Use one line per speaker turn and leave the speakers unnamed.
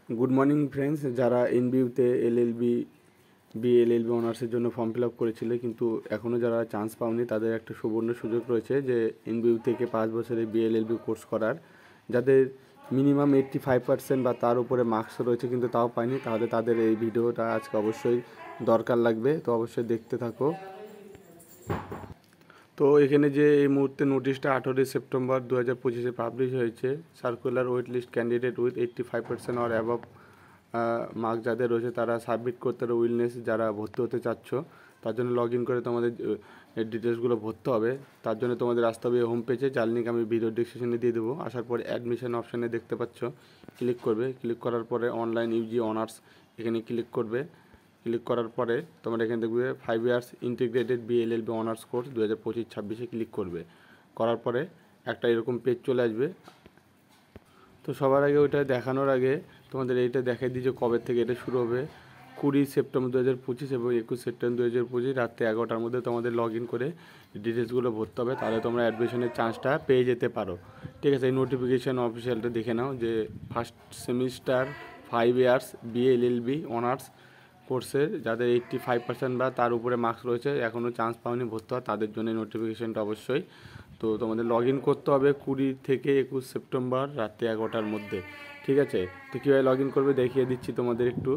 Good morning friends, যারা এনবিইউতে LLB বিএলএলবি অনার্সের জন্য ফর্ম ফিল আপ করেছিল কিন্তু এখনও যারা চান্স পাওনি তাদের একটা সুবর্ণ সুযোগ রয়েছে যে এনবিইউ থেকে 5 বছরের বিএলএলবি কোর্স করার। যাদের মিনিমাম 85% বা তার উপরে মার্কস রয়েছে কিন্তু তাও পায়নি, তাহলে তাদের এই ভিডিওটা আজকে অবশ্যই দরকার লাগবে, তো অবশ্যই দেখতে থাকো। তো এখানে যে এই মুহূর্তে নোটিশটা 18 সেপ্টেম্বর 2025 পাবলিশ হয়েছে, circular wait list candidate with 85% or above mark যাদের রয়েছে তারা সাবমিট করতে হবে উইলনেস। যারা ভর্তি হতে চাচ্ছ তার জন্য লগ ইন করে তোমাদের ডিটেলসগুলো ভরতে হবে। তার জন্য তোমাদের আসতে হবে হোম পেজে, যার লিঙ্ক আমি ভিডিও ডিসক্রিপশনে দিয়ে দেবো। আসার পরে অ্যাডমিশন অপশানে দেখতে পাচ্ছ, ক্লিক করবে। ক্লিক করার পরে অনলাইন ইউজি অনার্স এখানে ক্লিক করবে। ক্লিক করার পরে তোমরা এখানে দেখবে 5 years integrated BLLB honours course 2025-26 click করবে। করার পরে একটা এরকম পেজ চলে আসবে। তো সবার আগে ওইটা দেখানোর আগে তোমাদের এইটা দেখাই দিই যে কবে থেকে এটা শুরু হবে। 20 সেপ্টেম্বর 2025 এবং 21 সেপ্টেম্বর 2025 রাত্রে 11টার মধ্যে তোমাদের লগ ইন করে ডিটেলসগুলো ভরতে হবে, তাহলে তোমরা অ্যাডমিশনের চান্সটা পেয়ে যেতে পারো। ঠিক আছে, এই নোটিফিকেশান অফিসিয়ালটা দেখে নাও যে ফার্স্ট সেমিস্টার 5 ইয়ার্স বিএলএলবি অনার্স কোর্সের যাদের 85% বা তার উপরে মার্কস রয়েছে, এখনও চান্স পাওনি ভর্তি হওয়া, তাদের জন্য নোটিফিকেশানটা অবশ্যই। তো তোমাদের লগ ইন করতে হবে 20 থেকে 21 সেপ্টেম্বর রাত্রে 11টার মধ্যে। ঠিক আছে, তো কীভাবে লগ ইন করবে দেখিয়ে দিচ্ছি তোমাদের একটু।